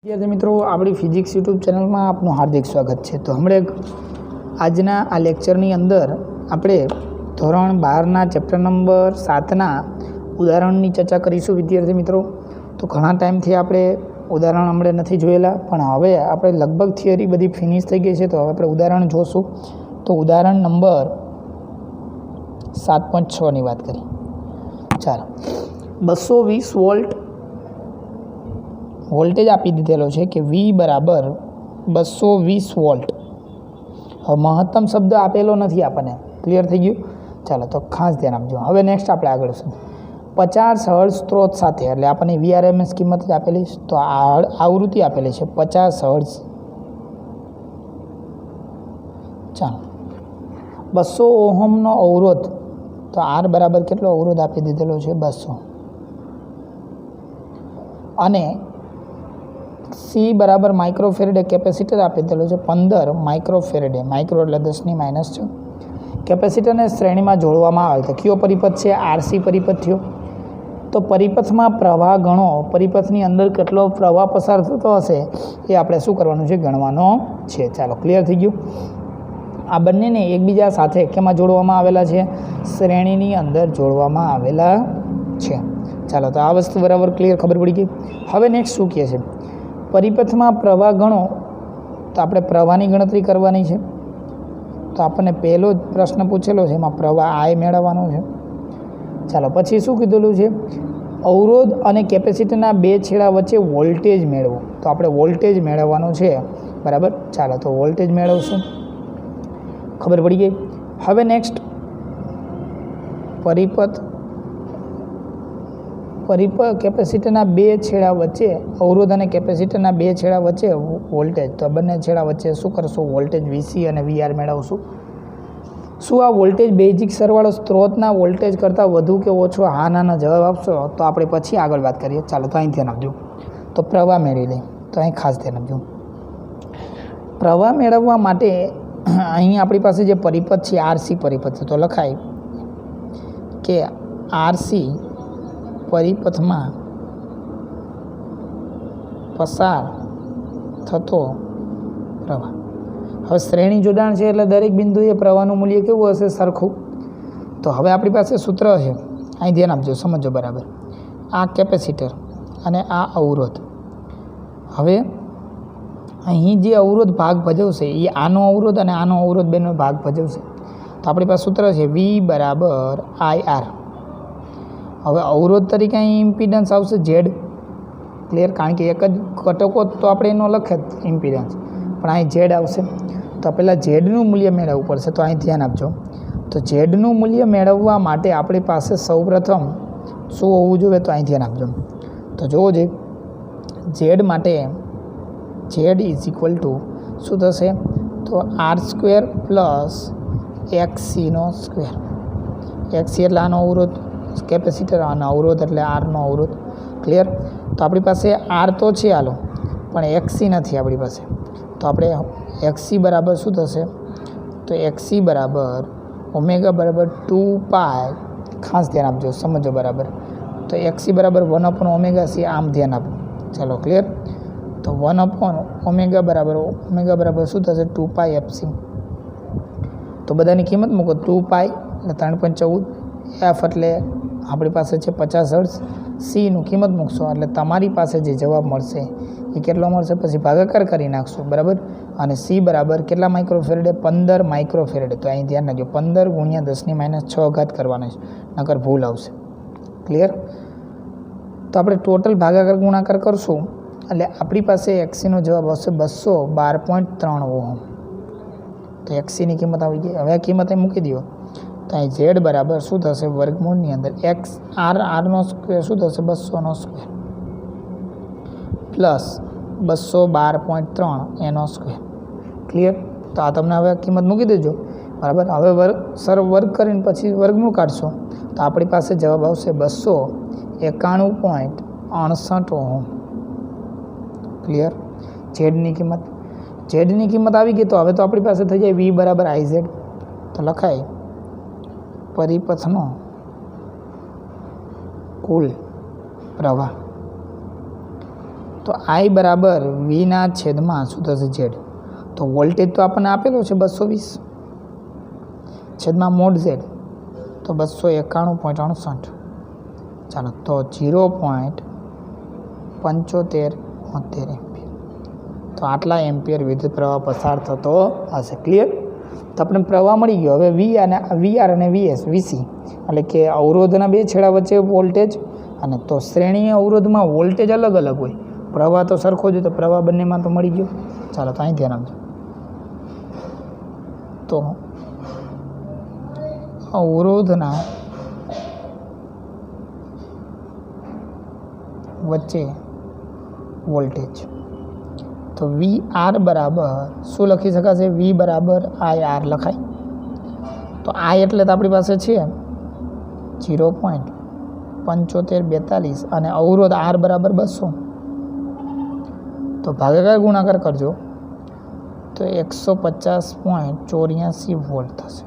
विद्यार्थी मित्रों आपणी फिजिक्स यूट्यूब चैनल में आपनु हार्दिक स्वागत है। तो हमणे आजना आ लेक्चरनी अंदर आपणे धोरण 12 चैप्टर नंबर 7 उदाहरणनी चर्चा करीशुं। विद्यार्थी मित्रों तो घणा टाइमथी आपणे उदाहरण हमणे नथी जोयेला, पण हवे आपणे लगभग थियरी बधी फिनिश थई गई है। तो हवे आपणे उदाहरण जोशुं। तो उदाहरण नंबर 7.6 ની વાત करी। चालो 220 वोल्ट वोल्टेज आपी दीधेलो है कि V बराबर 220 वोल्ट। હવે મહત્તમ શબ્દ આપેલો નથી આપણને, ક્લિયર થઈ ગયું। ચાલો તો ખાસ ધ્યાન આપજો। હવે નેક્સ્ટ આપણે આગળ શું 50 હર્ટ્ઝ સ્ત્રોત સાથે, એટલે આપણને VRMS કિંમત જ આપેલી, તો આવૃત્તિ આપેલી છે 50 હર્ટ્ઝ। ચાલો 200 ઓહમનો અવરોધ, તો R બરાબર કેટલો અવરોધ આપી દીધેલો છે 200, અને C बराबर माइक्रोफेरेडे केपेसिटर आपी दीधेलो है 15 माइक्रोफेरेडे। माइक्रो एटले 10⁻⁶ केपेसिटर ने श्रेणी में जोड़वामां आवे तो कयो परिपथ है? RC परिपथ थयो। तो परिपथ में प्रवाह गणो, परिपथनी अंदर केटलो प्रवाह पसार थतो हशे ए आपणे शुं करवानुं छे? गणवानो छे। चालो क्लियर थई गयुं। आ बंनेने एकबीजा साथे केमां जोड़वामां आवेला छे? श्रेणीनी अंदर जोड़वामां आवेला छे। चालो तो आ वस्तु बराबर क्लियर खबर पड़ी गई। हवे नेक्स्ट शुं कहे छे? परिपथ में प्रवाह गणो, तो आपणे प्रवाहनी गणतरी करवानी छे। तो आपने पहलो प्रश्न पूछेलो है, एमां प्रवाह I मेळवવાનો छे। चालो पछी शुं कीधेलुं छे? अवरोध अने केपेसिटरना बे छेड़ा वच्चे वोल्टेज मेळवो। तो आपणे वोल्टेज मेळवવાનો छे, बराबर। चालो तो वोल्टेज मेळवशुं, खबर पड़ी गई। हवे नेक्स्ट केपेसिटरना बे छेड़ा वच्चे अवरोध अने केपेसिटरना बे छेड़ा वच्चे वोल्टेज, तो बंने छेड़ा वच्चे शुं करशुं? वोल्टेज VC अने VR मेळवशुं। शुं आ वोल्टेज बेजिक सरवाळो स्त्रोतना वोल्टेज करता वधु के ओछो? हाँ नाना जवाब आपशो तो आपणे पछी आगळ वात करीए। चालो तो અહીં ध्यान आपजो। तो प्रवाह मेळवी लઈએ, तो અહીં खास ध्यान आपजो। प्रवाह मेळववा माटे અહીં આપણી પાસે જે પરિપથ છે RC પરિપથ છે, તો લખાય કે RC परिपथ में पसार थतो प्रवाह। हवे श्रेणी जोड़ाण है एटले दरेक बिंदुए प्रवाहनुं मूल्य केवुं हशे? सरखुं। तो हवे आपणी पासे सूत्र है, अहीं ध्यान आपजो, समझो बराबर। आ केपेसिटर अने आ अवरोध। हवे अहीं जे अवरोध भाग भजवशे ए आनो अवरोध अने आनो अवरोध बेनो भाग भजवशे। तो आपणी पासे सूत्र है V बराबर IR। हवे अवरोध तरीके इम्पीडन्स आवशे Z, क्लियर, कारण के एक ज घटको तो आपणे एनो लखे इम्पीडन्स, पण અહીં Z आवशे। तो पहला Z નું मूल्य मेळवવું પડશે। तो અહીં ध्यान आपजो। तो Z નું मूल्य मेळवવા માટે આપણી પાસે સૌપ્રથમ શું હોવું જોઈએ? તો અહીં ध्यान आपजो। तो જોવો જે Z માટે Z इज इक्वल टू શું થશે? તો R² + XC નો સ્ક્વેર। XC એટલે આનો અવરોધ, કેપેસિટર અને અવરોધ એટલે R નો અવરોધ, ક્લિયર। તો આપણી પાસે R તો છે હાલો, પણ XC નથી આપણી પાસે। તો આપણે XC બરાબર શું થશે? તો XC બરાબર ઓમેગા બરાબર 2π, ખાસ ધ્યાન આપજો, સમજો બરાબર। તો XC બરાબર 1/ωc, આમ ધ્યાન આપો। ચાલો ક્લિયર। તો 1/ω બરાબર શું થશે? 2π FC। તો બધાની કિંમત મૂકો, 2π એટલે 3.14, F એટલે આપણી પાસે છે 50 હર્ટ્ઝ, C નું કિંમત મૂકશો એટલે તમારી પાસે જે જવાબ મળશે એ કેટલો મળશે? પછી ભાગાકાર કરી નાખશો, બરાબર। અને C બરાબર કેટલા માઇક્રોફેરેડે? 15 માઇક્રોફેરેડે। તો અહીં ધ્યાન રાખજો, 15 × 10⁻⁶ કરવાનો છે, નકર ભૂલ આવશે, ક્લિયર। તો આપણે ટોટલ ભાગાકાર ગુણાકાર કરશું એટલે આપણી પાસે XC નો જવાબ આવશે 212.3 ઓહમ। તો XC ની કિંમત આવી ગઈ। હવે આ કિંમત અહીં મૂકી દો, તો અહીં Z બરાબર શું થશે? વર્ગમૂળની અંદર R નો સ્ક્વેર શું થશે? 200 નો સ્ક્વેર પ્લસ 212.3 એનો સ્ક્વેર, ક્લિયર। તો આ તમને હવે કિંમત મૂકી દેજો, બરાબર। હવે વર્ગ કરીને પછી વર્ગમૂળ કાઢશો તો આપણી પાસે જવાબ આવશે 291.68 ઓહમ, ક્લિયર। ઝેડની કિંમત આવી ગઈ। તો હવે તો આપણી પાસે થઈ જાય V બરાબર IZ। તો લખાય પરિપથનો કુલ પ્રવાહ। તો તો આઈ બરાબર વીના છેદમાં શું થશે ઝેડ. તો વોલ્ટેજ તો આપણને આપેલો છે 220 છેદમાં મોડ ઝેડ તો 291.68. ચાલો તો 0.75 એમ્પિયર. તો આટલા એમ્પિયર વિદ્યુત પ્રવાહ પસાર થતો હશે. ક્લિયર. તો આપણે પ્રવાહ મળી ગયો. હવે વીઆર અને વીસી એટલે કે અવરોધના બે છેડા વચ્ચે વોલ્ટેજ, અને તો શ્રેણીય અવરોધમાં વોલ્ટેજ અલગ અલગ હોય, પ્રવાહ તો સરખો જ હોય, તો પ્રવાહ બંનેમાં તો મળી ગયો. ચાલો તો અહીં ધ્યાન આપજો. તો અવરોધના વચ્ચે વોલ્ટેજ, તો વી આર બરાબર શું લખી શકાશે? વી બરાબર આઈ આર લખાય. તો આઈ એટલે તો આપણી પાસે છે 0.7542 અને અવરોધ આર બરાબર 200. તો ભાગાકાર ગુણાકાર કરજો તો 150.84 વોલ્ટ થશે.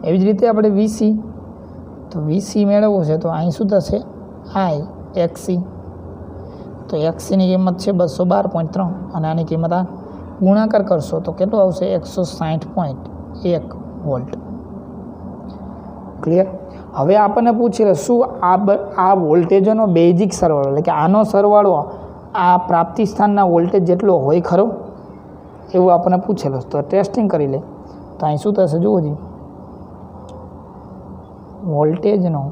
એવી જ રીતે આપણે વીસી, તો વીસી મેળવવું છે તો અહીં શું થશે? આઈ એક્સી. તો એક્સીની કિંમત છે 212.3 અને આની કિંમત આ ગુણાકાર કરશો તો કેટલું આવશે? 160.1 વોલ્ટ. ક્લિયર. હવે આપણને પૂછે શું આ વોલ્ટેજોનો બેઝિક સરવાળો એટલે કે આનો સરવાળો આ પ્રાપ્તિ સ્થાનના વોલ્ટેજ જેટલો હોય ખરો, એવું આપણને પૂછેલો. તો ટેસ્ટિંગ કરી લે. તો અહીં શું થશે જુઓ જી, વોલ્ટેજનો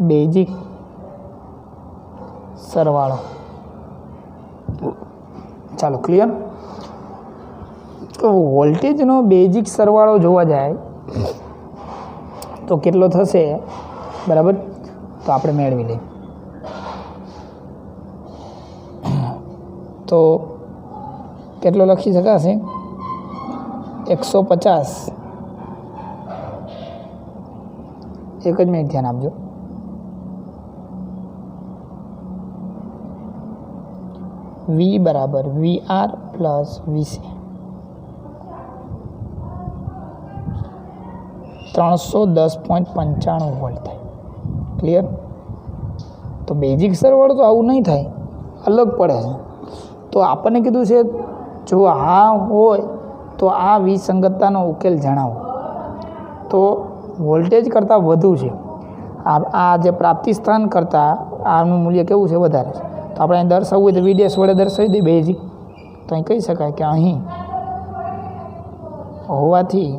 બેઝિક સરવાળો. ચાલો ક્લિયર. તો વોલ્ટેજનો બેઝિક સરવાળો જોવા જાય તો કેટલો થશે? બરાબર. તો આપણે મેળવી લઈએ. તો કેટલો લખી શકાશે? 150. એક જ મિનિટ ધ્યાન આપજો. વી બરાબર we are plus VC 310.95 volt થાય. ક્લિયર. તો બેઝિક સરવાળો તો આવું નહીં થાય, અલગ પડે છે. તો આપણને કીધું છે જો હા હોય તો આ વિસંગતતાનો ઉકેલ જણાવો. તો વોલ્ટેજ કરતાં વધુ છે, આ જે પ્રાપ્તિ સ્થાન કરતાં આનું મૂલ્ય કેવું છે? વધારે છે. તો આપણે અહીં દર્શાવવું હોય તો વીડીએસ વડે દર્શાવી દઈએ બેઝિક. તો અહીં કહી શકાય કે અહીં હોવાથી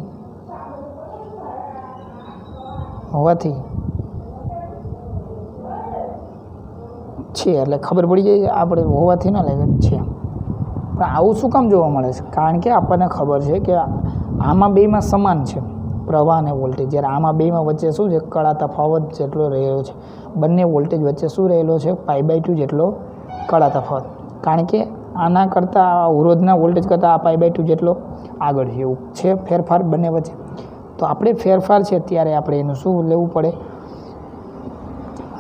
છે એટલે ખબર પડી જાય. આપણે હોવાથી ના લાગે છે, પણ આવું શું કામ જોવા મળે છે? કારણ કે આપણને ખબર છે કે આમાં બેમાં સમાન છે પ્રવાહ અને વોલ્ટેજ, જ્યારે આમાં બેમાં વચ્ચે શું છે? કળા તફાવત જેટલો રહેલો છે. બંને વોલ્ટેજ વચ્ચે શું રહેલો છે? π/2 જેટલો કળા તફાવત. કારણ કે આના કરતાં અવરોધના વોલ્ટેજ કરતાં આ π/2 જેટલો આગળ છે, એવું છે ફેરફાર બંને વચ્ચે. તો આપણે ફેરફાર છે ત્યારે આપણે એનું શું લેવું પડે?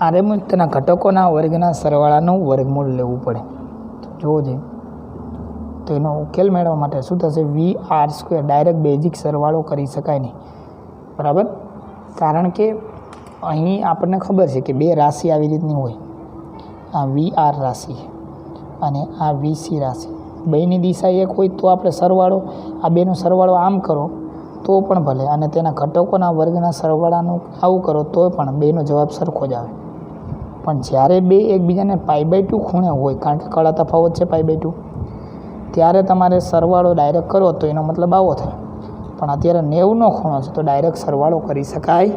આરએમ તેના ઘટકોના વર્ગના સરવાળાનું વર્ગમૂળ લેવું પડે. તો જોવો જોઈએ. તો એનો ઉકેલ મેળવવા માટે શું થશે? We are square. Direct basic સરવાળો કરી શકાય નહીં. બરાબર. કારણ કે અહીં આપણને ખબર છે કે બે રાશિ આવી રીતની હોય. આ વી આર રાશિ અને આ વીસી રાશિ, બેની દિશા એક હોય તો આપણે સરવાળો, આ બેનો સરવાળો આમ કરો તો પણ ભલે, અને તેના ઘટકોના વર્ગના સરવાળાનું આવું કરો તો પણ બેનો જવાબ સરખો જ આવે. પણ જ્યારે બે એકબીજાને π/2 ખૂણે હોય, કારણ કે કળા તફાવત છે π/2, ત્યારે તમારે સરવાળો ડાયરેક્ટ કરો તો એનો મતલબ આવો થાય. પણ અત્યારે 90નો ખૂણો છે તો ડાયરેક્ટ સરવાળો કરી શકાય.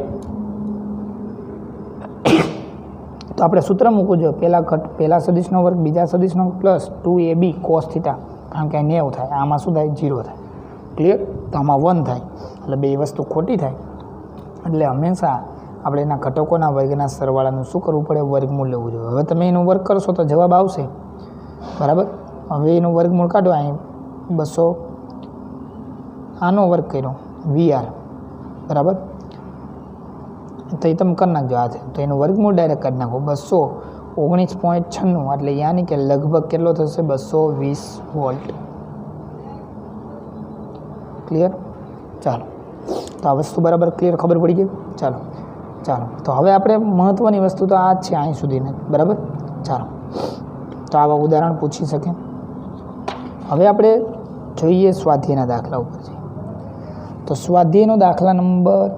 તો આપણે સૂત્ર મૂકવું જોઈએ. પહેલા સદિશનો વર્ગ બીજા સદિશનો પ્લસ 2ab cos θ, કારણ કે 90 થાય. આમાં શું થાય? 0 થાય. ક્લિયર. તો આમાં 1 થાય એટલે બે વસ્તુ ખોટી થાય. એટલે હંમેશા આપણે એના ઘટકોના વર્ગના સરવાળાનું શું કરવું પડે? વર્ગમૂળ લેવું જોઈએ. હવે તમે એનું વર્ગ કરશો તો જવાબ આવશે. બરાબર. હવે એનું વર્ગમૂળ કાઢો. અહીં 200, આનો વર્ગ કર્યો વીઆર, બરાબર. તો એ તમે કરી નાખજો આ છે. તો એનું વર્ગમૂળ ડાયરેક્ટ કરી નાખો 219.96, એટલે યાની કે લગભગ કેટલો થશે? 220 વોલ્ટ. ક્લિયર. ચાલો, તો આ વસ્તુ બરાબર ક્લિયર ખબર પડી ગઈ. ચાલો ચાલો, તો હવે આપણે મહત્ત્વની વસ્તુ તો આ જ છે અહીં સુધીની, બરાબર. ચાલો, તો આવા ઉદાહરણ પૂછી શકે. હવે આપણે જોઈએ સ્વાધ્યાયના દાખલા ઉપર છે. તો સ્વાધ્યાયનો દાખલા નંબર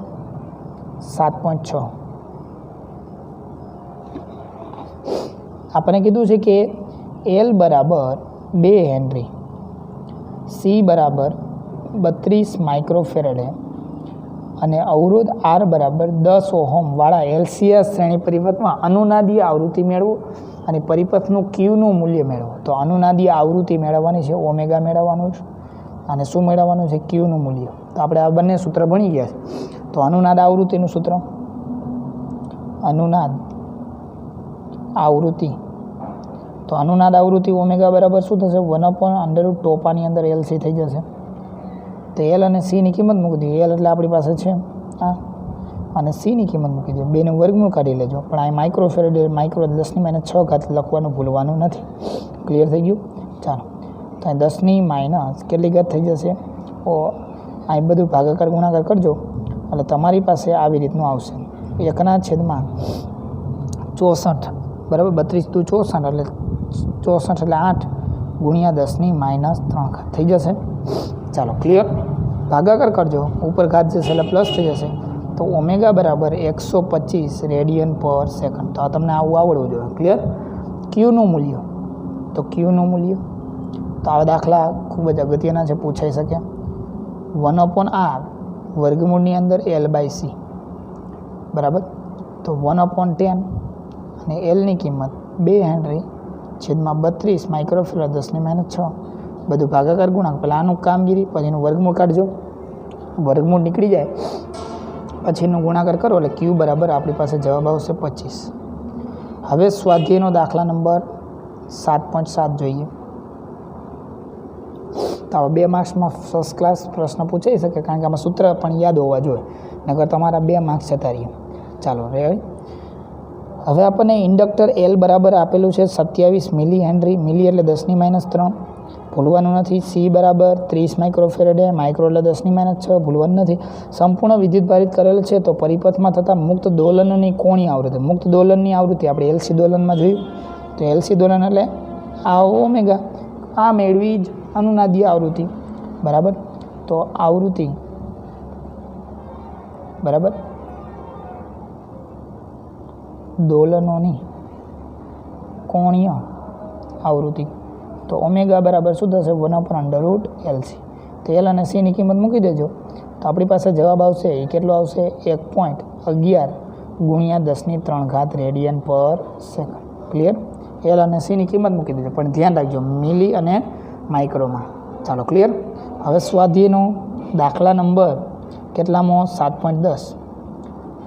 7.6 આપણે કીધું છે કે એલ બરાબર 2 હેનરી, સી બરાબર 32 માઇક્રોફેરેડે અને અવરોધ આર બરાબર 10 ઓહમ વાળા એલસીએસ શ્રેણી પરિપથમાં અનુનાદીય આવૃત્તિ મેળવો અને પરિપથનું ક્યુનું મૂલ્ય મેળવો. તો અનુનાદીય આવૃત્તિ મેળવવાની છે, ઓમેગા મેળવવાનું છે, અને શું મેળવવાનું છે? ક્યુનું મૂલ્ય. તો આપણે આ બંને સૂત્ર ભણી ગયા છે. તો અનુનાદ આવૃત્તિનું સૂત્ર, અનુનાદ આવૃત્તિ, તો અનુનાદ આવૃત્તિ ઓમેગા બરાબર શું થશે? 1/√2 ટોપાની અંદર એલસી થઈ જશે. તો એલ અને સીની કિંમત મૂકી દઈએ. એલ એટલે આપણી પાસે છે આ, અને સીની કિંમત મૂકી દઈએ. બેનું વર્ગમૂળ કાઢી લેજો. પણ આ માઇક્રોફેરેડ, માઇક્રો 10⁻6 લખવાનું ભૂલવાનું નથી. ક્લિયર થઈ ગયું? ચાલો, તો 10⁻, કેટલી ઘાત થઈ જશે? આ બધું ભાગાકાર ગુણાકાર કરજો એટલે તમારી પાસે આવી રીતનું આવશે. 1/64, બરાબર. 32 × 64 એટલે 64 એટલે 8 ગુણ્યા 10⁻3 થઈ જશે. ચાલો, ક્લિયર? ભાગાકાર કરજો, ઉપર ઘાત જશે એટલે પ્લસ થઈ જશે. તો ઓમેગા બરાબર 125 રેડિયન પર સેકન્ડ. તો આ તમને આવું આવડવું જોઈએ. ક્લિયર? ક્યુનું મૂલ્ય, તો ક્યુનું મૂલ્ય, તો આવા દાખલા ખૂબ જ અગત્યના છે, પૂછાઈ શકે. 1/r વર્ગમૂળની અંદર L/C, બરાબર. તો 1/10 અને એલની કિંમત 2 હેનરી છેદમાં 32 માઇક્રોફેરાડ 10⁻6. બધું ભાગાકાર ગુણાકાર. પહેલાં આનું કામગીરી, પછી એનું વર્ગમૂળ કાઢજો. વર્ગમૂળ નીકળી જાય પછી એનું ગુણાકાર કરો એટલે ક્યુ બરાબર આપણી પાસે જવાબ આવશે 25. હવે સ્વાધ્યાયનો દાખલા નંબર 7.7 જોઈએ. તો આવા 2 માર્ક્સમાં ફર્સ્ટ ક્લાસ પ્રશ્ન પૂછાઈ શકે, કારણ કે આમાં સૂત્ર પણ યાદ હોવા જોઈએ, નકર તમારા 2 માર્ક્સ જતા રહીએ. ચાલો, રેડી? હવે આપણને ઇન્ડક્ટર એલ બરાબર આપેલું છે 27 મિલી હેનરી, મિલી એટલે 10⁻3, ભૂલવાનું નથી. સી બરાબર 30 માઇક્રોફેરેડે, માઇક્રો એટલે 10⁻6, ભૂલવાનું નથી. સંપૂર્ણ વિદ્યુત ભારિત કરેલ છે. તો પરિપથમાં થતા મુક્ત દોલનની કોણીય આવૃત્તિ, મુક્ત દોલનની આવૃત્તિ આપણે એલસી દોલનમાં જોયું. તો એલસી દોલન એટલે આ ઓમેગા, આ મેળવી જ અનુનાદીય આવૃત્તિ, બરાબર. તો આવૃત્તિ બરાબર દોલનોની કોણીય આવૃત્તિ. તો ઓમેગા બરાબર શું થશે? 1/√LC. તો એલ અને સીની કિંમત મૂકી દેજો. તો આપણી પાસે જવાબ આવશે, એ કેટલો આવશે? 1.11 ગુણ્યા 10⁻³ રેડિયન પર સેકન્ડ. ક્લિયર? એલ અને સીની કિંમત મૂકી દેજો, પણ ધ્યાન રાખજો મિલી અને માઇક્રોમાં. ચાલો, ક્લિયર? હવે સ્વાધ્યાયનો દાખલા નંબર કેટલામાં? 7.10.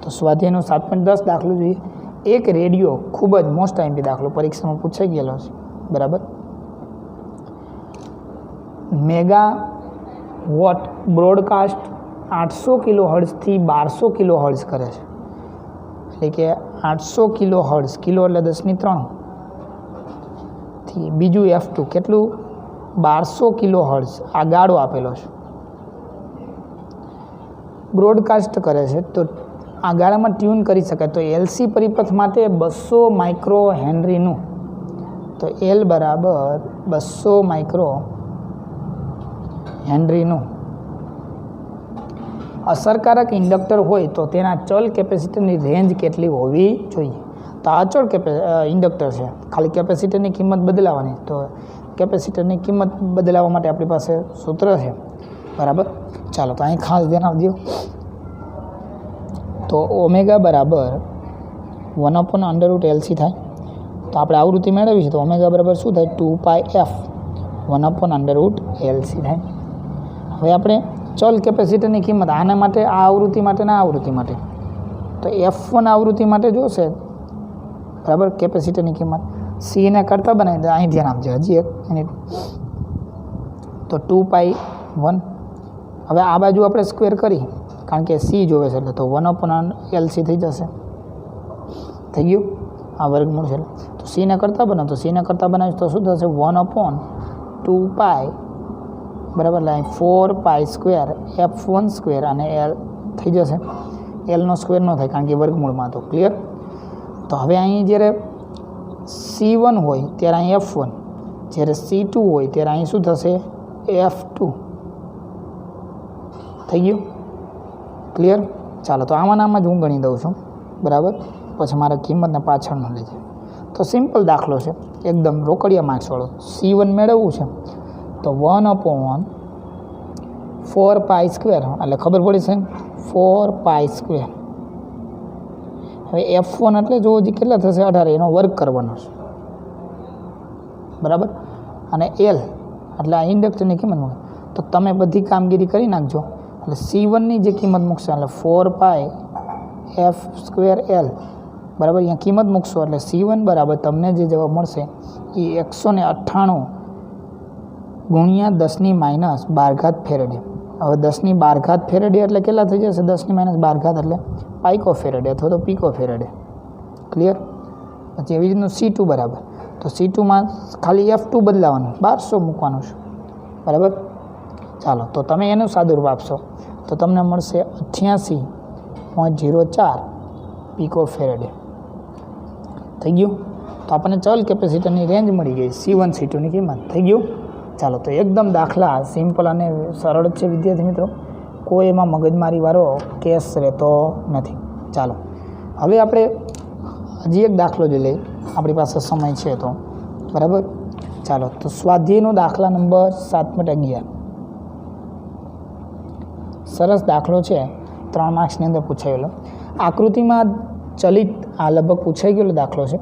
તો સ્વાધ્યાયનો 7.10 દાખલો જોઈએ. એક રેડિયો, ખૂબ જ મોસ્ટ ટાઈમથી દાખલો પરીક્ષામાં પૂછાઈ ગયેલો છે, બરાબર. મેગાવોટ બ્રોડકાસ્ટ 800 કિલોહર્ટ્ઝથી 1200 કિલોહર્ટ્ઝ કરે છે. એટલે કે 800 કિલોહર્ટ્ઝ, કિલો એટલે 10⁻3 થી બીજું F2 કેટલું? 1200 કિલોહર્ટ્ઝ આ ગાળો આપેલો છે, બ્રોડકાસ્ટ કરે છે. તો આ ગાળામાં ટ્યુન કરી શકાય. તો એલસી પરિપથ માટે 200 માઇક્રો હેનરીનું, તો એલ બરાબર 200 માઇક્રો હેનરીનું અસરકારક ઇન્ડક્ટર હોય તો તેના ચલ કેપેસિટરની રેન્જ કેટલી હોવી જોઈએ? તો આ અચળ ઇન્ડક્ટર છે, ખાલી કેપેસિટરની કિંમત બદલાવાની. તો કેપેસિટરની કિંમત બદલાવવા માટે આપણી પાસે સૂત્ર છે, બરાબર. ચાલો, તો અહીં ખાસ ધ્યાન આપજો. તો ઓમેગા બરાબર 1/√LC થાય. તો આપણે આવૃત્તિ મેળવી છે, તો ઓમેગા બરાબર શું થાય? 2πf 1/√LC થાય. હવે આપણે ચલ કેપેસિટરની કિંમત આના માટે, આ આવૃત્તિ માટે ને આ આવૃત્તિ માટે, તો F1 આવૃત્તિ માટે જોશે, બરાબર, કેપેસિટરની કિંમત. સીને કરતાં બનાવી દે, અહીં ધ્યાન આપજો, હજી 1 મિનિટ. તો 2π1. હવે આ બાજુ આપણે સ્ક્વેર કરી, કારણ કે સી જોવે છે એટલે, તો 1/LC થઈ જશે. થઈ ગયું? આ વર્ગમૂળ છે. તો સીને કરતાં બનાવો, તો સીને કરતાં બનાવીશ તો શું થશે? 1/2π, બરાબર. એટલે 4π² F1² અને L થઈ જશે. એલનો સ્ક્વેર ન થાય કારણ કે વર્ગમૂળમાં હતો. ક્લિયર? તો હવે અહીં જ્યારે C1 હોય ત્યારે અહીં F1, જ્યારે C2 હોય ત્યારે અહીં શું થશે? F2. થઈ ગયું? ક્લિયર? ચાલો, તો આમાં જ હું ગણી દઉં છું, બરાબર? પછી મારે કિંમતને પાછળ ન લેજે. તો સિમ્પલ દાખલો છે, એકદમ રોકડિયા માર્ક્સવાળો. C1 મેળવવું છે તો 1/4π², એટલે ખબર પડી છે 4π². હવે F1 એટલે જો હજી કેટલા થશે? 18, એનો વર્ગ કરવાનો છે, બરાબર? અને L એટલે આ ઇન્ડક્ટરની કિંમત મૂકે. તો તમે બધી કામગીરી કરી નાખજો. એટલે C1ની જે કિંમત મૂકશે એટલે 4πf²L, બરાબર? અહીંયા કિંમત મૂકશો એટલે C1 બરાબર તમને જે જવાબ મળશે એ 198 ગુણ્યા 10⁻12 ફેરેડે. હવે 10⁻12 ફેરેડે એટલે કેટલા થઈ જશે? 10⁻12 એટલે પાઇકો ફેરેડે અથવા તો પીકો ફેરેડે. ક્લિયર? પછી એવી રીતનું C2 બરાબર. તો C2માં ખાલી F2 બદલાવાનું, 1200 મૂકવાનું છે, બરાબર? ચાલો, તો તમે એનું સાદુરૂપ આપશો તો તમને મળશે 88.04 પીકો ફેરેડે. થઈ ગયું? તો આપણને ચલ કેપેસિટરની રેન્જ મળી ગઈ, C1 C2ની કિંમત. થઈ ગયું? ચાલો, તો એકદમ દાખલા સિમ્પલ અને સરળ જ છે વિદ્યાર્થી મિત્રો, કોઈ એમાં મગજમારીવાળો કેસ રહેતો નથી. ચાલો, હવે આપણે હજી એક દાખલો જોઈ લઈએ, આપણી પાસે સમય છે તો, બરાબર? ચાલો, તો સ્વાધ્યાયનો દાખલા નંબર 7.11. સરસ દાખલો છે, 3 માર્ક્સની અંદર પૂછાયેલો. આકૃતિમાં ચલિત, આ લગભગ પૂછાઈ ગયેલો દાખલો છે.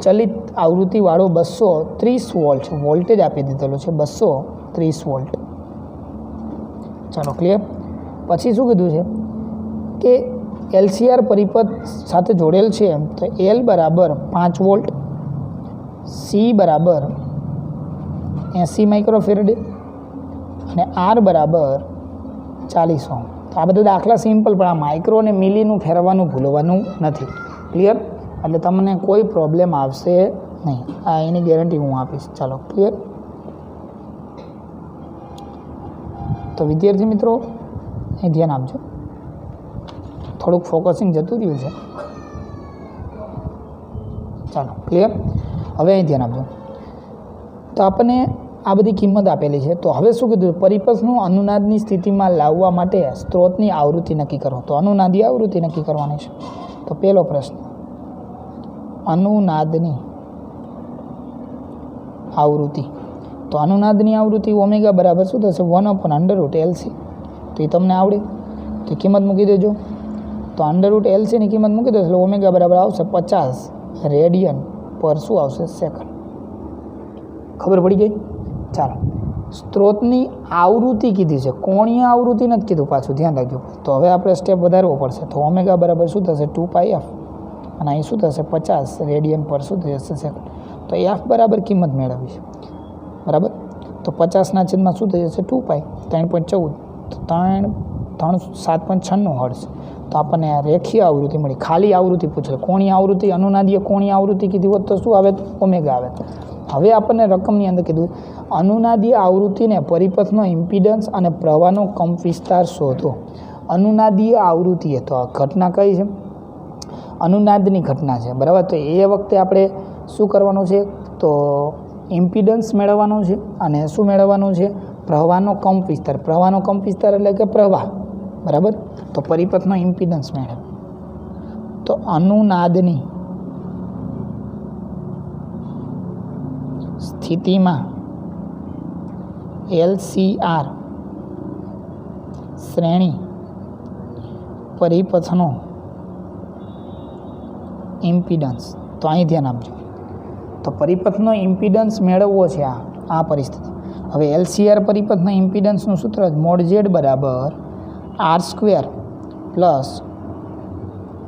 ચલિત આવૃત્તિવાળો 230 વોલ્ટ વોલ્ટેજ આપી દીધેલો છે, 230 વોલ્ટ. ચાલો, ક્લિયર? પછી શું કીધું છે કે LCR પરિપથ સાથે જોડેલ છે, તો L બરાબર 5 વોલ્ટ, C બરાબર 80 માઇક્રોફેરેડે અને R બરાબર 40 ઓહ્મ. તો આ બધા દાખલા સિમ્પલ, પણ આ માઇક્રો અને મિલીનું ફેરવવાનું ભૂલવાનું નથી. ક્લિયર? એટલે તમને કોઈ પ્રોબ્લેમ આવશે નહીં, આ એની ગેરંટી હું આપીશ. ચાલો, ક્લિયર? તો વિદ્યાર્થી મિત્રો અહીં ધ્યાન આપજો, થોડુંક ફોકસિંગ જતું રહ્યું છે. ચાલો, ક્લિયર? હવે અહીં ધ્યાન આપજો. તો આપણને આ બધી કિંમત આપેલી છે. તો હવે શું કીધું? પરિપથનું અનુનાદની સ્થિતિમાં લાવવા માટે સ્ત્રોતની આવૃત્તિ નક્કી કરો. તો અનુનાદી આવૃત્તિ નક્કી કરવાની છે. તો પહેલો પ્રશ્ન, અનુનાદની આવૃત્તિ. તો અનુનાદની આવૃત્તિ ઓમેગા બરાબર શું થશે? 1/√LC. તો એ તમને આવડે તો કિંમત મૂકી દેજો. તો √LCની કિંમત મૂકી દો એટલે ઓમેગા બરાબર આવશે 50 રેડિયન પર શું આવશે? સેકન્ડ. ખબર પડી ગઈ? ચાલો, સ્ત્રોતની આવૃત્તિ કીધી છે, કોણીય આવૃત્તિ નથી કીધું, પાછું ધ્યાન રાખજો. તો હવે આપણે સ્ટેપ વધારવો પડશે. તો ઓમેગા બરાબર શું થશે? 2πf અને અહીં શું થશે? 50 રેડિયન પર શું થઈ જશે? સેકન્ડ. તો F બરાબર કિંમત મેળવવી છે, બરાબર? તો 50ના છેદમાં શું થઈ જશે? 2π, 3.14, તો 7.96 હર્ટ્ઝ. તો આપણને આ રેખીય આવૃત્તિ મળી. ખાલી આવૃત્તિ પૂછે, કોણીય આવૃત્તિ, અનુનાદીય કોણીય આવૃત્તિ કીધી હોત તો શું આવે? ઓમેગા આવે. હવે આપણને રકમની અંદર કીધું અનુનાદીય આવૃત્તિને પરિપથનો ઇમ્પિડન્સ અને પ્રવાહનો કંપ વિસ્તાર શોધો. અનુનાદીય આવૃત્તિ, તો આ ઘટના કઈ છે? અનુનાદની ઘટના છે, બરાબર? તો એ વખતે આપણે શું કરવાનું છે? તો ઇમ્પિડન્સ મેળવવાનું છે અને શું મેળવવાનું છે? પ્રવાહનો કંપ વિસ્તાર. પ્રવાહનો કંપ વિસ્તાર એટલે કે પ્રવાહ, બરાબર? તો પરિપથનો ઇમ્પિડન્સ મેળવ. તો અનુનાદની સ્થિતિમાં LCR શ્રેણી પરિપથનો ઇમ્પિડન્સ. તો અહીં ધ્યાન આપજો. તો પરિપથનો ઇમ્પિડન્સ મેળવવો છે આ પરિસ્થિતિ. હવે LCR પરિપથના ઇમ્પિડન્સનું સૂત્ર મોડ Z બરાબર R² પ્લસ,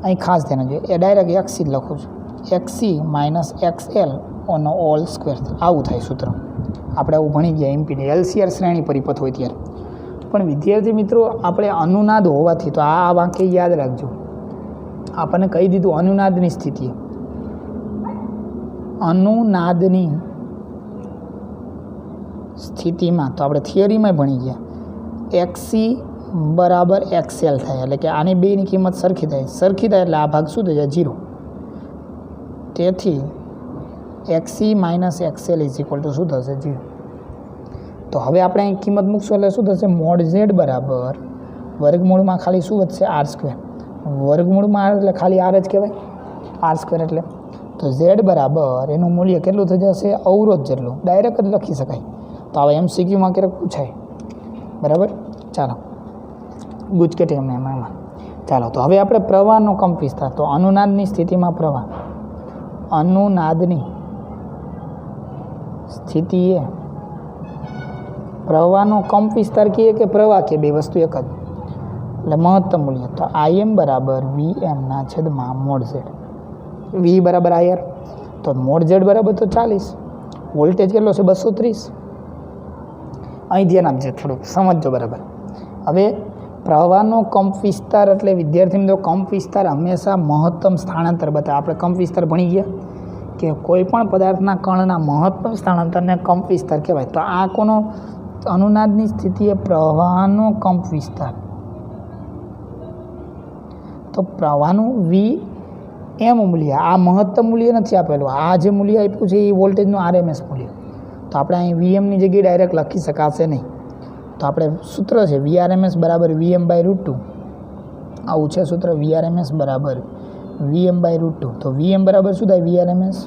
અહીં ખાસ ધ્યાન આપજો, એ ડાયરેક્ટ XC જ લખું છું, XC માઇનસ XL ઓનો ઓલ સ્ક્વેર. આવું થાય સૂત્ર. આપણે આવું ભણી ગયા ઇમ્પિડન્સ, LCR શ્રેણી પરિપથ હોય ત્યારે. પણ વિદ્યાર્થી મિત્રો, આપણે અનુનાદ હોવાથી, તો આ વાક્ય યાદ રાખજો. આપણને કહી દીધું અનુનાદની સ્થિતિ, અનુનાદની સ્થિતિમાં, તો આપણે થિયરીમાં ભણી ગયા XC બરાબર XL થાય, એટલે કે આની બેની કિંમત સરખી થાય એટલે આ ભાગ શું થઈ જાય 0. તેથી XE minus XL is equal to શું થશે 0. તો હવે આપણે અહીં કિંમત મૂકશું એટલે શું થશે મોડ Z બરાબર વર્ગમૂળમાં ખાલી શું વધશે R². વર્ગમૂળમાં R એટલે ખાલી R જ કહેવાય, R² એટલે. તો Z બરાબર એનું મૂલ્ય કેટલું થઈ જશે અવરોધ જેટલું, ડાયરેક્ટ જ લખી શકાય. તો હવે MCQમાં ક્યારેક પૂછાય, બરાબર. ચાલો ગુજકેટ એમાં ચાલો. તો હવે આપણે પ્રવાહનો કંપ વિસ્તાર, તો અનુનાદની સ્થિતિમાં પ્રવાહ, અનુનાદની સ્થિતિએ પ્રવાહનો કંપ વિસ્તાર કહીએ કે પ્રવાહ કે બે વસ્તુ એક જ, એટલે મહત્તમ મૂલ્ય. તો IM બરાબર VM છેદમાં મોડ Z. V બરાબર IR, તો મોડ Z બરાબર તો 40, વોલ્ટેજ કેટલો છે 230. અહીં ધ્યાન આપજો, થોડુંક સમજજો બરાબર. હવે પ્રવાહનો કંપ વિસ્તાર એટલે વિદ્યાર્થી મિત્રો કંપ વિસ્તાર હંમેશા મહત્તમ સ્થાનાંતર બતાવે. આપણે કંપ વિસ્તાર ભણી ગયા કે કોઈ પણ પદાર્થના કણના મહત્તમ સ્થાનાંતરને કંપ વિસ્તાર કહેવાય. તો આ કોનો અનુનાદની સ્થિતિએ પ્રવાહનો કંપ વિસ્તાર, તો પ્રવાહનું VM મૂલ્ય, આ મહત્તમ મૂલ્ય નથી આપેલું, આ જે મૂલ્ય આપ્યું છે એ વોલ્ટેજનું RMS મૂલ્ય. તો આપણે અહીં VMની જગ્યાએ ડાયરેક્ટ લખી શકાશે નહીં. તો આપણે સૂત્ર છે VRMS બરાબર VM/√2, આવું છે સૂત્ર VRMS બરાબર VM/√2. તો VM બરાબર શું થાય VRMS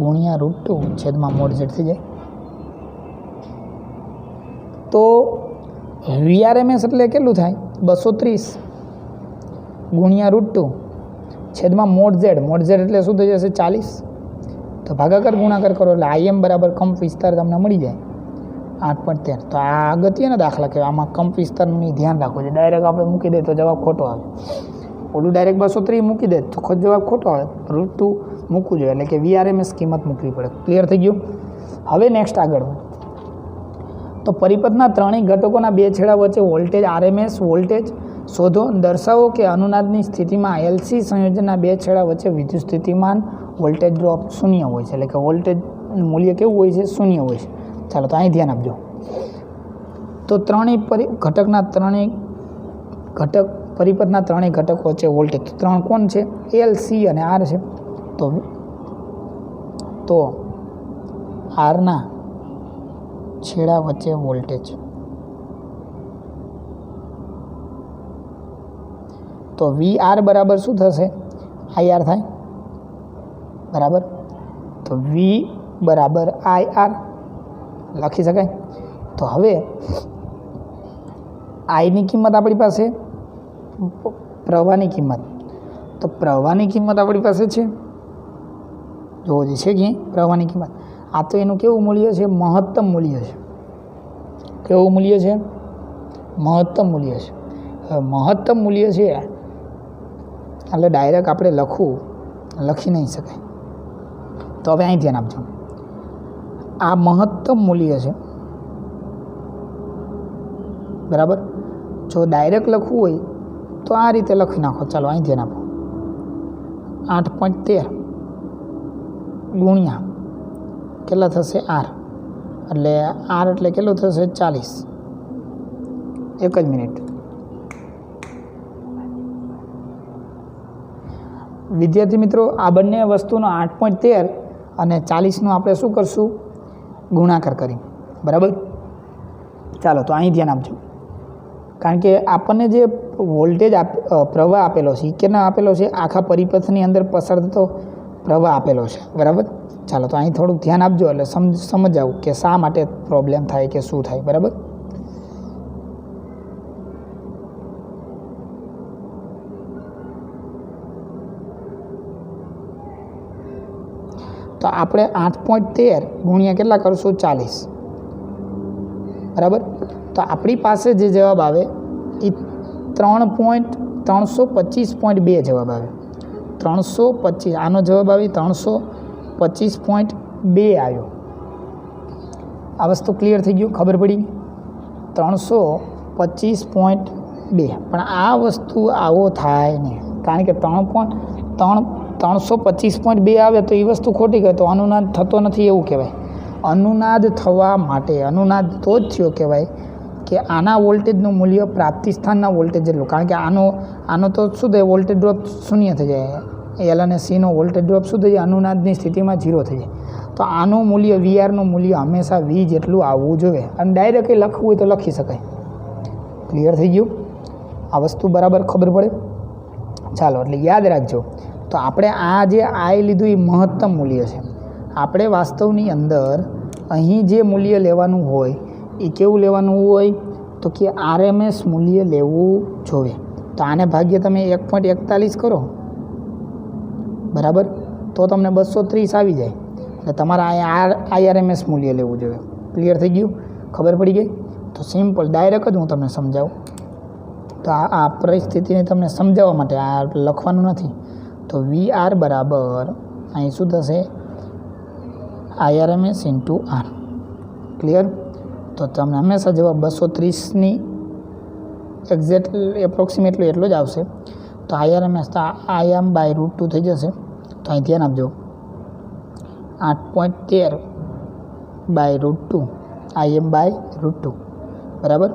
ગુણ્યા √2 છેદમાં મોડ Z થઈ જાય. તો VRMS એટલે કેટલું થાય 230 ગુણ્યા √2 છેદમાં મોડ Z. મોડ Z એટલે શું થઈ જશે 40. તો ભાગાકાર ગુણાકાર કરો એટલે IM બરાબર કંપ વિસ્તાર તમને મળી જાય 8.13. તો આ અગત્યના દાખલા કહેવાય, આમાં કંપ વિસ્તારનું ધ્યાન રાખવું છે. ડાયરેક્ટ આપણે મૂકી દે તો જવાબ ખોટો આવે, ઓલું ડાયરેક્ટ 230 મૂકી દે તો ખોટ જવાબ ખોટો આવે. √2 મૂકવું જોઈએ, એટલે કે VRMS કિંમત મૂકવી પડે. ક્લિયર થઈ ગયું. હવે નેક્સ્ટ આગળ, તો પરિપથના ત્રણેય ઘટકોના બે છેડા વચ્ચે વોલ્ટેજ RMS વોલ્ટેજ શોધો. દર્શાવો કે અનુનાદની સ્થિતિમાં LC સંયોજનના બે છેડા વચ્ચે વિદ્યુત સ્થિતિમાન વોલ્ટેજ ડ્રોપ શૂન્ય હોય છે, એટલે કે વોલ્ટેજ મૂલ્ય કેવું હોય છે શૂન્ય હોય છે. ચાલો તો અહીં ધ્યાન આપજો. તો પરિપથના ત્રણેય ઘટકો વચ્ચે વોલ્ટેજ ત્રણ કોણ છે LC અને R છે. તો Rના છેડા વચ્ચે વોલ્ટેજ, તો VR બરાબર શું થશે IR થાય, બરાબર. તો V બરાબર IR લખી શકાય. તો હવે આઈની કિંમત આપણી પાસે, પ્રવાહની કિંમત, તો પ્રવાહની કિંમત આપણી પાસે છે, જોવો જે છે કે પ્રવાહની કિંમત. આ તો એનું કેવું મૂલ્ય છે મહત્તમ મૂલ્ય છે. કેવું મૂલ્ય છે મહત્તમ મૂલ્ય છે. મહત્તમ મૂલ્ય છે એટલે ડાયરેક્ટ આપણે લખી નહીં શકાય. તો હવે અહીં ધ્યાન આપજો, આ મહત્તમ મૂલ્ય છે, બરાબર. જો ડાયરેક્ટ લખવું હોય તો આ રીતે લખી નાખો. ચાલો અહીં ધ્યાન આપો, 8.13 ગુણ્યા કેટલા થશે R, એટલે R એટલે કેટલું થશે 40. એક જ મિનિટ વિદ્યાર્થી મિત્રો, આ બંને વસ્તુનો 8.13 અને 40નું આપણે શું કરશું ગુણાકાર કરી, બરાબર. ચાલો તો અહીં ધ્યાન આપજો, કારણ કે આપણને જે વોલ્ટેજ પ્રવાહ આપેલો છે એ કેના આપેલો છે આખા પરિપથની અંદર પસાર થતો પ્રવાહ આપેલો છે, બરાબર. ચાલો તો અહીં થોડુંક ધ્યાન આપજો એટલે સમજાવું કે શા માટે પ્રોબ્લેમ થાય કે શું થાય, બરાબર. તો આપણે 8.13 ગુણ્યા કેટલા કરશું 40, બરાબર. તો આપણી પાસે જે જવાબ આવે એ 3.325.2 જવાબ આવે. 325 આનો જવાબ આવે 325.2 આવ્યો. આ વસ્તુ ક્લિયર થઈ ગયું, ખબર પડી 325.2. પણ આ વસ્તુ આવો થાય નહીં, કારણ કે 325.2 આવે તો એ વસ્તુ ખોટી કહે તો અનુનાદ થતો નથી એવું કહેવાય. અનુનાદ થવા માટે, અનુનાદ તો જ થયો કહેવાય કે આના વોલ્ટેજનું મૂલ્ય પ્રાપ્તિ સ્થાનના વોલ્ટેજ જેટલું, કારણ કે આનો તો શું થાય, વોલ્ટેજ ડ્રોપ શૂન્ય થઈ જાય. એલ અને સીનો વોલ્ટેજ ડ્રોપ શું થઈ જાય, અનુનાદની સ્થિતિમાં 0 થઈ જાય. તો આનું મૂલ્ય વીઆરનું મૂલ્ય હંમેશા વી જેટલું આવવું જોઈએ. અને ડાયરેક્ટ લખવું હોય તો લખી શકાય. ક્લિયર થઈ ગયું? આ વસ્તુ બરાબર ખબર પડે? ચાલો, એટલે યાદ રાખજો. તો આપણે આ જે આઈ લીધું એ મહત્તમ મૂલ્ય છે. આપણે વાસ્તવની અંદર અહીં જે મૂલ્ય લેવાનું હોય એ કેવું લેવાનું હોય, તો કે આરએમએસ મૂલ્ય લેવું જોઈએ. તો આને ભાગ્ય તમે 1.41 કરો, બરાબર, તો તમને 230 આવી જાય. એટલે તમારે અહીંયા આઈઆરએમએસ મૂલ્ય લેવું જોઈએ. ક્લિયર થઈ ગયું? ખબર પડી ગઈ? તો સિમ્પલ ડાયરેક્ટ જ હું તમને સમજાવું. તો આ પરિસ્થિતિને તમને સમજાવવા માટે આ લખવાનું નથી. તો વી આર બરાબર અહીં શું થશે, આઈઆરએમએસ ઇન્ટુ આર. ક્લિયર? તો તમને હંમેશા જવાબ 230ની એક્ઝેક્ટ એપ્રોક્સિમેટલી એટલો જ આવશે. તો આઈઆરએમએસ તો આઈએમ બાય √2 થઈ જશે. તો અહીં ધ્યાન આપજો, 8.13 બાય √2, આઈએમ બાય √2, બરાબર,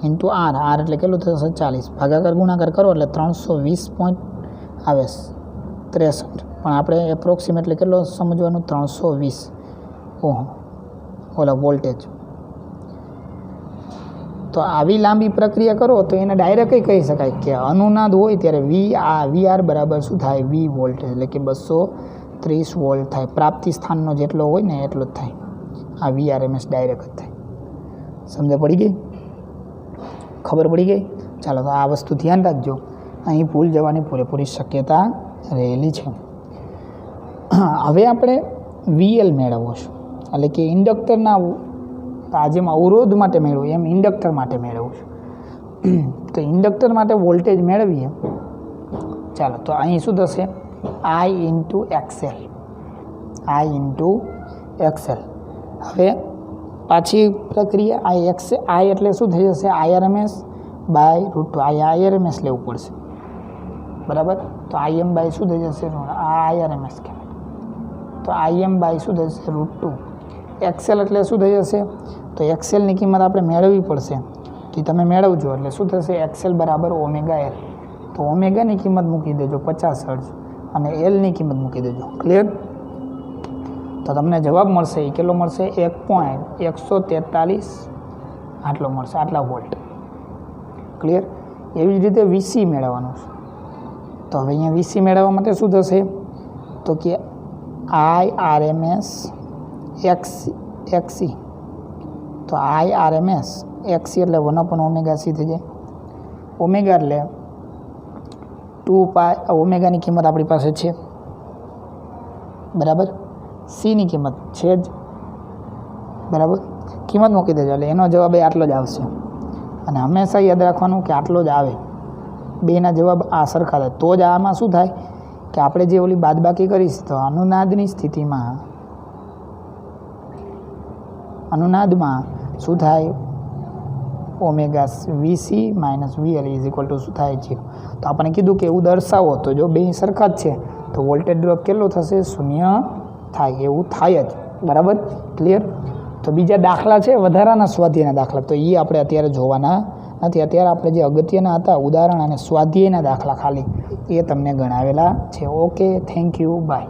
ઇન્ટુ આર. આર એટલે કેટલું થશે, 40. ભાગાકાર ગુણાકાર કરો એટલે 320 પોઈન્ટ આવે, 63. પણ આપણે એપ્રોક્સિમેટલી કેટલો સમજવાનું, 320 ઓહો ઓલા વોલ્ટેજ. તો આવી લાંબી પ્રક્રિયા કરો તો એને ડાયરેક્ટ કહી શકાય કે અનુનાદ હોય ત્યારે વી આર બરાબર શું થાય, વી વોલ્ટેજ, એટલે કે 230 વોલ્ટ થાય. પ્રાપ્તિ સ્થાનનો જેટલો હોય ને એટલો જ થાય. આ વીઆરએમએસ ડાયરેક્ટ જ થાય. સમજ પડી ગઈ? ખબર પડી ગઈ? ચાલો, તો આ વસ્તુ ધ્યાન રાખજો. અહીં ભૂલ જવાની પૂરેપૂરી શક્યતા રહેલી છે. હવે આપણે વીએલ મેળવવો છે, એટલે કે ઇન્ડક્ટરના આ જેમ અવરોધ માટે મેળવું એમ ઇન્ડક્ટર માટે મેળવવું છે. તો ઇન્ડક્ટર માટે વોલ્ટેજ મેળવીએ. ચાલો, તો અહીં શું થશે, I into XL, I into XL. હવે પાછી પ્રક્રિયા આઈ એટલે શું થઈ જશે, આઈઆરએમએસ બાય √2. આઈઆરએમએસ લેવું પડશે, બરાબર. તો આઈએમ બાય શું થઈ જશે, આઈઆરએમએસ કહેવાય. તો આઈએમ બાય શું થશે, √2. એક્સએલ એટલે શું થઈ જશે, તો એક્સએલની કિંમત આપણે મેળવવી પડશે. તો તમે મેળવજો એટલે શું થશે, એક્સએલ બરાબર ઓમેગા એલ. તો ઓમેગાની કિંમત મૂકી દેજો 50 હર્ટ્ઝ અને એલની કિંમત મૂકી દેજો. ક્લિયર? તો તમને જવાબ મળશે એ કેટલો મળશે, 1.143 આટલો મળશે, આટલા વોલ્ટ. ક્લિયર? એવી જ રીતે વીસી મેળવવાનું છે. તો હવે અહીંયા વીસી મેળવવા માટે શું થશે, તો કે આઈઆરએમએસ એક્સી. તો આઈઆરએમએસ એક્સી એટલે 1/ωc થઈ જાય. ઓમેગા એટલે 2π. ઓમેગાની કિંમત આપણી પાસે છે, બરાબર. સીની કિંમત છે જ, બરાબર. કિંમત મૂકી દેજો એટલે એનો જવાબ એ આટલો જ આવશે. અને હંમેશા યાદ રાખવાનું કે આટલો જ આવે. બેના જવાબ આ સરખા થાય તો જ આમાં શું થાય કે આપણે જે ઓલી બાદબાકી કરીશ તો અનુનાદની સ્થિતિમાં અનુનાદમાં શું થાય, omega VC minus VL is equal to શું થાય, 0. તો આપણે કીધું કે એવું દર્શાવો તો જો બે સરખા જ છે તો વોલ્ટેજ ડ્રોપ કેટલો થશે, 0 થાય. એવું થાય જ, બરાબર. ક્લિયર? તો બીજા દાખલા છે વધારાના સ્વાધ્યાયના દાખલા, તો એ આપણે અત્યારે જોવાના નથી. અત્યારે આપણે જે અગત્યના હતા ઉદાહરણ અને સ્વાધ્યાયના દાખલા ખાલી એ તમને ગણાવેલા છે. Okay, thank you, by.